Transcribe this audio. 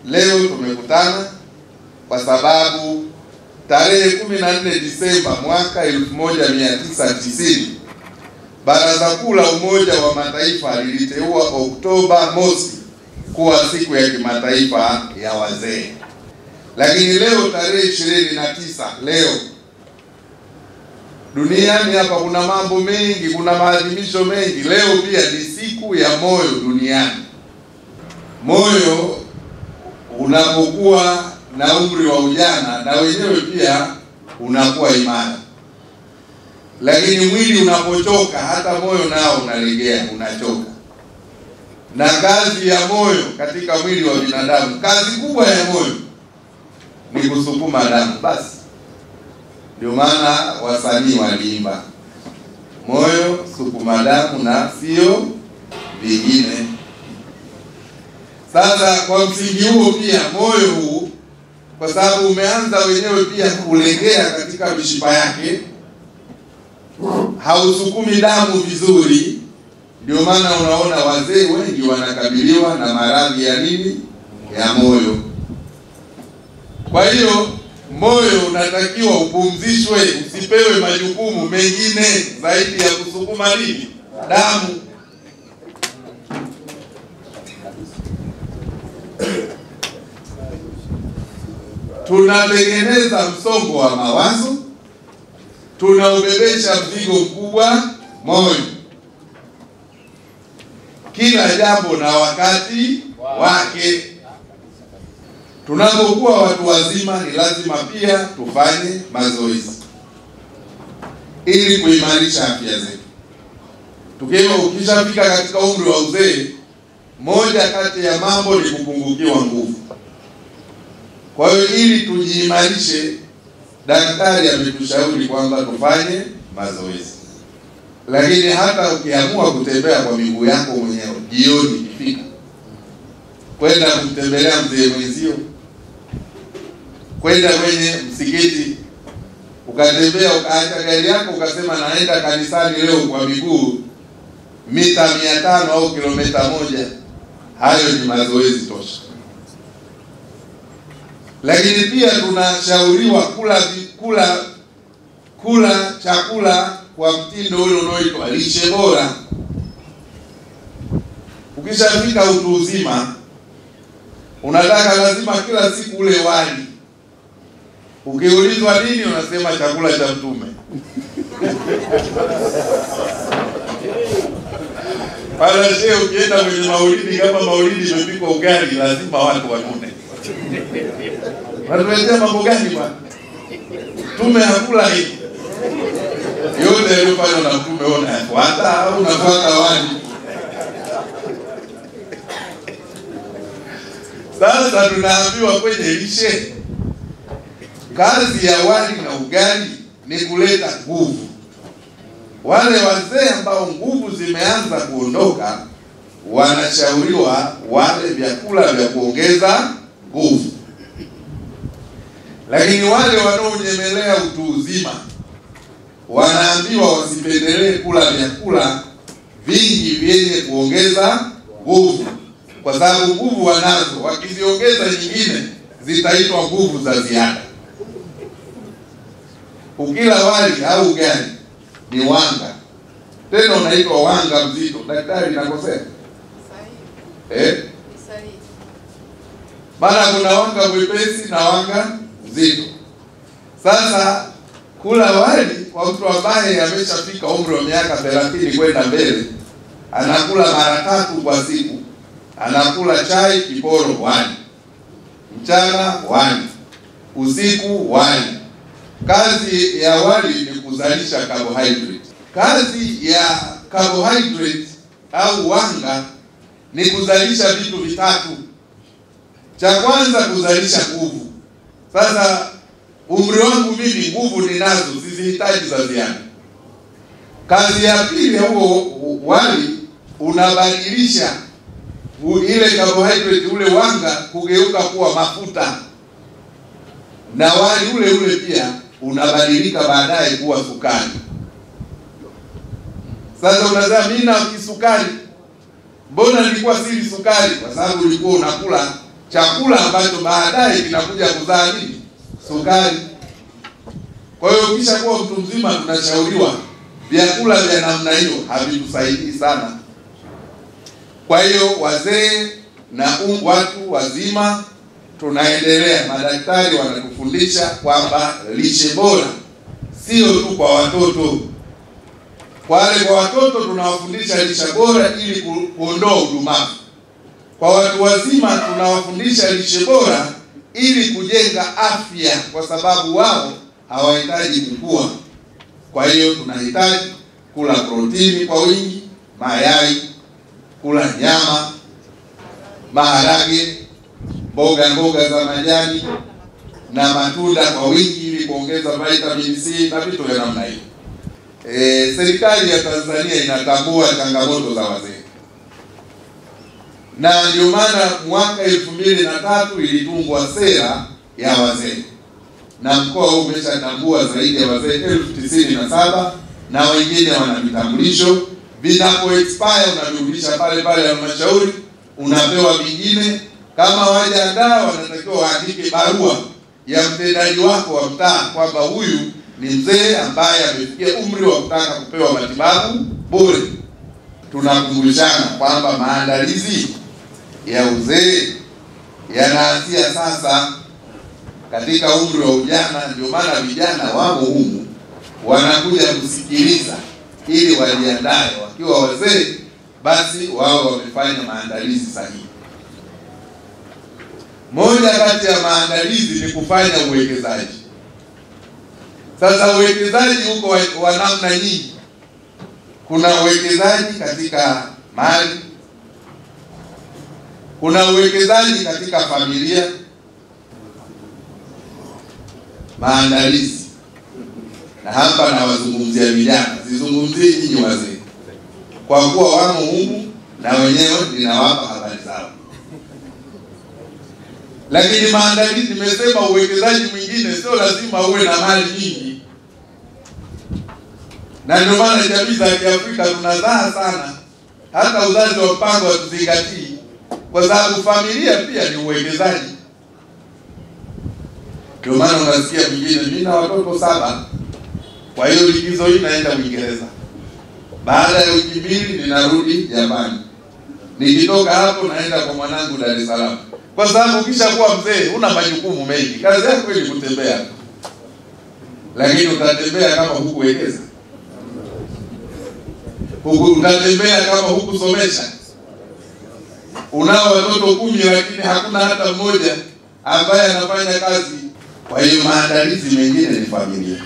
Leo tumekutana kwa sababu tarehe 14 Disemba mwaka 1990 Baraza Kuu la Umoja wa Mataifa liliteua Oktoba mosi kuwa siku ya kimataifa ya wazee. Lakini leo tarehe 29 leo duniani hapa kuna mambo mengi, kuna maadhimisho mengi. Leo pia ni siku ya moyo duniani. Moyo unapokuwa na umri wa ujana na wenyewe pia unakuwa imara. Lakini mwili unapochoka hata moyo nao unalegea, unachoka. Na kazi ya moyo katika mwili wa binadamu, kazi kubwa ya moyo ni kusukuma damu. Basi ndio maana wasanii waliimba moyo sukuma damu na sio vingine. Sasa kwa msingi huo pia moyo huu, kwa sababu umeanza wenyewe pia kulegea katika mishipa yake, hausukumi damu vizuri, ndio maana unaona wazee wengi wanakabiliwa na maradhi ya nini? Ya moyo. Kwa hiyo moyo unatakiwa upumzishwe, usipewe majukumu mengine zaidi ya kusukuma nini? Damu. Tunatengeneza msongo wa mawazo, tunaubebesha mzigo mkubwa moyo. Kila jambo na wakati wake. Tunapokuwa watu wazima ni lazima pia tufanye mazoezi ili kuimarisha afya zetu. Tukiwa ukishafika katika umri wa uzee, moja kati ya mambo ni kupungukiwa nguvu. Kwa hiyo ili tujiimarishe, daktari ametushauri kwamba tufanye mazoezi. Lakini hata ukiamua kutembea kwa miguu yako mwenyewe jioni ikifika, kwenda kumtembelea mzee mwenzio, kwenda kwenye msikiti ukatembea, ukaacha gari yako ukasema naenda kanisani leo kwa miguu mita 500 au kilomita 1, hayo ni mazoezi tosha. Lakini pia tunashauriwa kula chakula kwa mtindo ule unaoitwa lishe bora. Ukishafika utu uzima, unataka lazima kila siku ule wali. Ukiulizwa nini, unasema chakula cha Mtume. Pala shehe, ukienda kwenye maulidi, kama maulidi imepikwa ugali, lazima watu wanune. Watuletea mambo gani bwana? Mtume hakula hivi. Yote yaliyofanywa na Mtume unayafuata au unafuata wali? Sasa tunaambiwa kwenye lishe, kazi ya wali na ugali ni kuleta nguvu. Wale wazee ambao nguvu zimeanza kuondoka, wanashauriwa wale vyakula vya kuongeza nguvu. Lakini wale wanaonyemelea utu uzima, wanaambiwa wasipendelee kula vyakula vingi vyenye kuongeza nguvu, kwa sababu nguvu wanazo, wakiziongeza nyingine zitaitwa nguvu za ziada. Ukila wali au ugali ni wanga, tena unaitwa wanga mzito. Daktari nakosea? Sahihi. Sahihi. Bana, kuna wanga mwepesi na wanga mzito. Sasa kula wali kwa mtu ambaye ameshafika umri wa miaka 30 kwenda mbele, anakula mara 3 kwa siku. Anakula chai kiporo wali, mchana wali, usiku wali. Kazi ya wali ni kuzalisha carbohydrate. Kazi ya carbohydrate au wanga ni kuzalisha vitu vitatu. Cha kwanza, kuzalisha nguvu. Sasa umri wangu mimi nguvu ninazo, sizihitaji za ziada. Kazi ya pili ya huo wali, unabadilisha ile carbohydrate, ule wanga kugeuka kuwa mafuta. Na wali ule ule pia unabadilika baadaye kuwa sukari. Sasa unasema mimi na kisukari, mbona nilikuwa sili sukari? Kwa sababu ulikuwa unakula chakula ambacho baadaye kinakuja kuzaa nini? Sukari. Kwa hiyo kisha kuwa mtu mzima, tunashauriwa vyakula vya namna hiyo havitusaidii sana. Kwa hiyo wazee na watu wazima tunaendelea, madaktari wanatufundisha kwamba lishe bora sio tu kwa watoto. Kwa watoto tunawafundisha lishe bora ili kuondoa udumavu. Kwa watu wazima tunawafundisha lishe bora ili kujenga afya, kwa sababu wao hawahitaji kukua. Kwa hiyo tunahitaji kula protini kwa wingi, mayai, kula nyama, maharage, mboga za majani na matunda kwa wingi ili kuongeza vitamin C na vitu vya namna hiyo. Serikali ya Tanzania inatambua changamoto za wazee. Na ndio maana mwaka 2003 ilitungwa sera ya wazee. Na mkoa huu umeshatambua zaidi ya wazee 97,000 na wengine wana vitambulisho. Vinapo expire unarudisha pale pale halmashauri, unapewa vingine. Kama hawajaandaa wanatakiwa waandike barua ya mtendaji wako wa mtaa kwamba huyu ni mzee ambaye amefikia umri wa kutaka kupewa matibabu bure. Tunakumbushana kwamba maandalizi ya uzee yanaanzia sasa katika umri wa ujana. Ndio maana vijana wamo humu wanakuja kusikiliza ili wajiandae wakiwa wazee, basi wao wamefanya maandalizi sahihi. Moja kati ya maandalizi ni kufanya uwekezaji. Sasa uwekezaji huko wa namna nyingi. Kuna uwekezaji katika mali, kuna uwekezaji katika familia. Maandalizi, na hapa na wazungumzia vijana, sizungumzii nyinyi wazee, kwa kuwa wamo humu na wenyewe ninawapa habari zao. Lakini maandalizi, nimesema uwekezaji mwingine sio lazima uwe na mali nyingi. Na ndio maana jamii za Kiafrika tunazaa sana, hata uzazi wa mpango hatuzingatii, kwa sababu familia pia ni uwekezaji. Ndio maana unasikia mwingine, mimi na watoto 7, kwa hiyo likizo hii naenda Uingereza, baada ya wiki 2 ninarudi Japani, nikitoka hapo naenda kwa mwanangu Dar es Salaam. Kwa sababu ukisha kuwa mzee una majukumu mengi, kazi yako ni kutembea. Lakini utatembea kama hukuwekeza? Utatembea kama hukusomesha? Unao watoto 10 lakini hakuna hata mmoja ambaye anafanya kazi. Kwa hiyo maandalizi mengine ni familia.